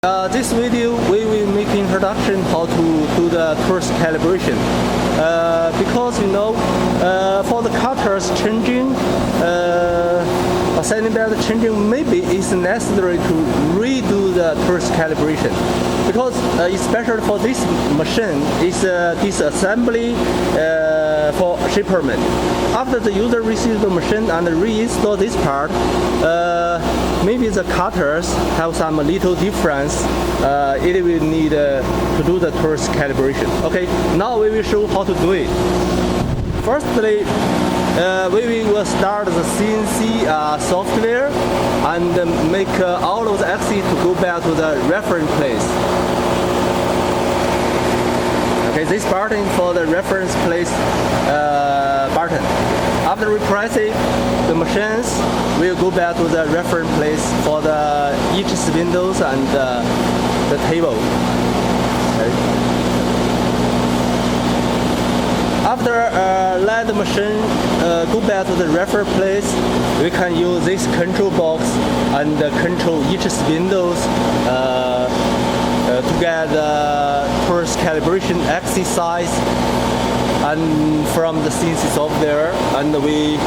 This video we will make introduction how to do the torus calibration. Because for the cutters changing, sanding bed changing, maybe it's necessary to redo the torus calibration. Because especially for this machine, it's disassembly for shipment. After the user receives the machine and reinstall this part, maybe the cutters have some little difference. It will need to do the torus calibration. Okay, now we will show how to do it. Firstly, we will start the CNC software and make all of the axes to go back to the reference place. Okay, this button for the reference place button. After we press it, the machines will go back to the reference place for each spindles and the table. Okay. After let the machine go back to the reference place, we can use this control box and control each spindles to get the torus calibration exercise and from the CNC software, and we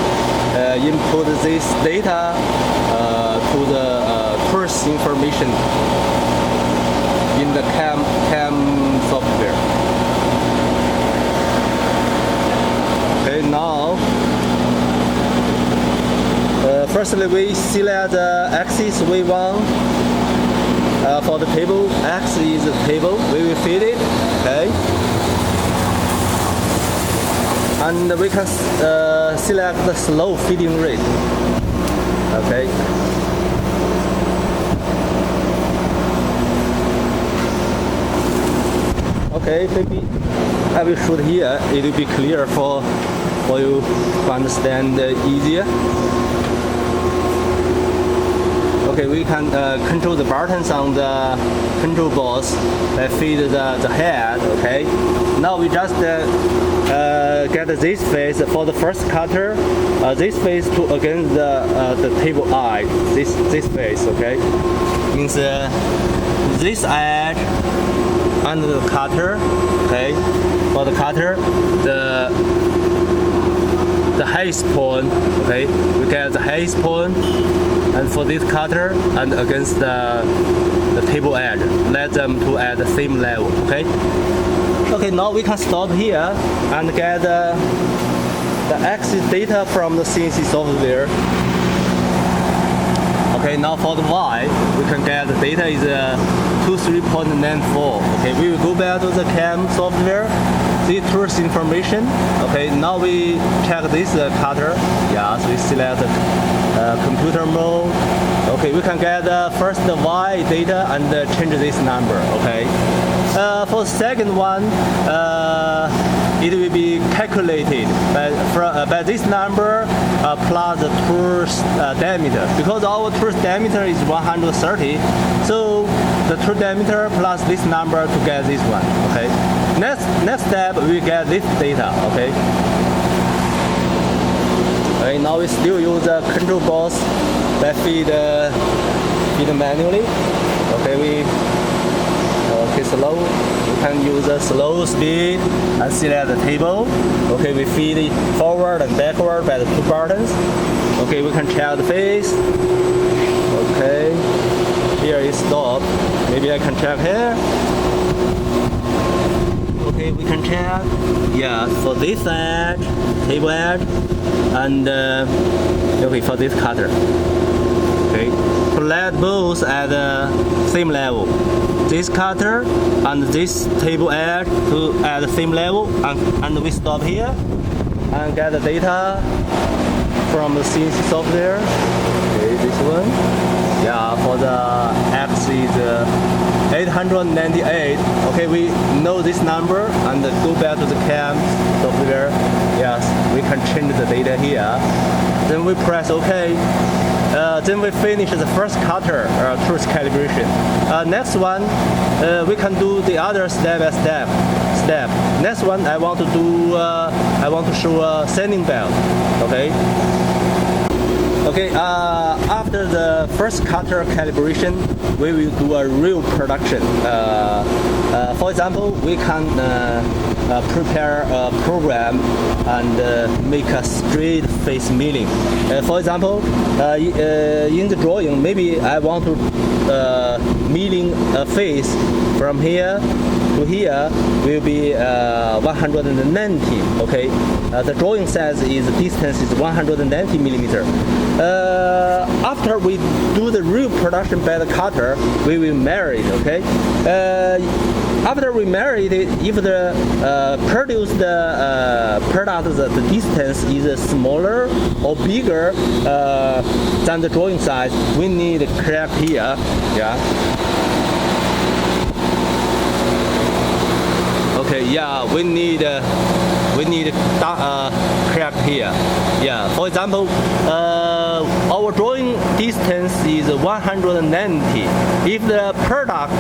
input this data to the torus information in the CAM software. Okay, now firstly we select the axis we want. For the table, X is the table, we will feed it, okay? And we can select the slow feeding rate, okay? Okay, maybe I will shoot here, it will be clear for you to understand easier. Okay, we can control the buttons on the control box that feed the head. Okay, now we just get this face for the first cutter. This face to against the table eye. This face. Okay, means this edge under the cutter. Okay, for the cutter the highest point. Okay, we get the highest point. And for this cutter and against the table edge, let them to at the same level. Okay. Okay. Now we can stop here and get the axis data from the CNC software. Okay. Now for the Y, we can get the data is 23.94. Okay. We will go back to the CAM software. The torus information. Okay, now we check this cutter. Yes, we select computer mode. Okay, we can get first the Y data and change this number. Okay, for the second one, it will be calculated by this number plus the torus diameter. Because our torus diameter is 130, so the torus diameter plus this number to get this one. Okay. Next step, we get this data. Okay. Okay. Now we still use the control box that feed manually. Okay. Slow. We can use a slow speed and select the table. Okay. We feed it forward and backward by the two buttons. Okay. We can check the face. Okay. Here is stop. Maybe I can check here. Okay, we can check. Yeah, for this edge, table edge, and okay, for this cutter. Okay, to let both at the same level. This cutter and this table edge to at the same level, and we stop here and get the data from the CNC software. Okay, this one. Yeah, for the X is 898. Okay, we know this number and go back to the CAM software. Yes, we can change the data here. Then we press OK. Then we finish the first cutter torus calibration. Next one, we can do the other step by step. Next one, I want to show a sanding belt. Okay. Okay, after the first cutter calibration, we will do a real production. For example, we can prepare a program and make a straight face milling. For example, in the drawing, maybe I want to milling a face from here to here will be 190. Okay, the drawing says is distance is 190 millimeter. After we do the real production by the cutter, we will measure it. Okay. After we measure it, if the produced product the distance is smaller or bigger than the drawing size, we need to correct here. Yeah. Okay. Yeah. We need correct here. Yeah. For example, our drawing distance is 190. If the product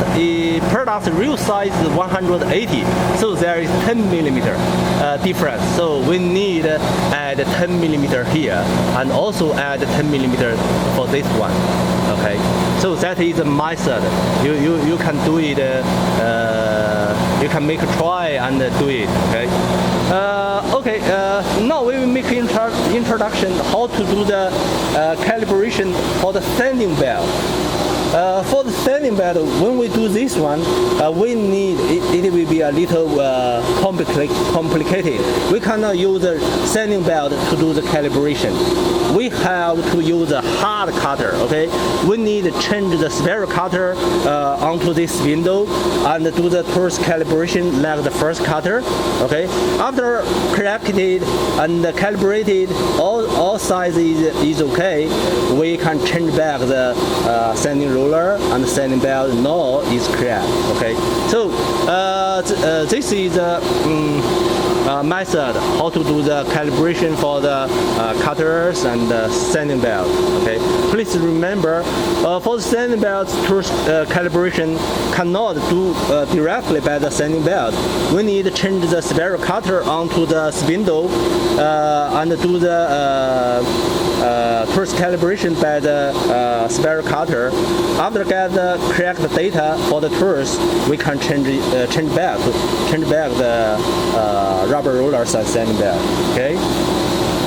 real size is 180, so there is 10 millimeter difference. So we need add 10 millimeter here and also add 10 millimeter for this one. Okay. So that is a method. You can do it. You can make a try and do it. Okay. Okay. Now we will make introduction how to do the calibration for the standing belt. For the standing belt, when we do this one, we need it will be a little complicated. We cannot use a standing belt to do the calibration. We have to use a hard cutter. Okay, we need to change the spiral cutter onto this window and do the first calibration like the first cutter. Okay, after corrected and calibrated, all sizes is okay. We can change back the sanding roller and sanding belt. Now is correct. Okay, so this is a method how to do the calibration for the cutters and the sanding belt. Okay, please remember for the sanding belt calibration cannot do directly by the sanding belt. We need to change the spiral cutter onto the spindle and do the first calibration by the spiral cutter. After get the correct data for the tools, we can change back the rubber rollers and sanding belt. Okay.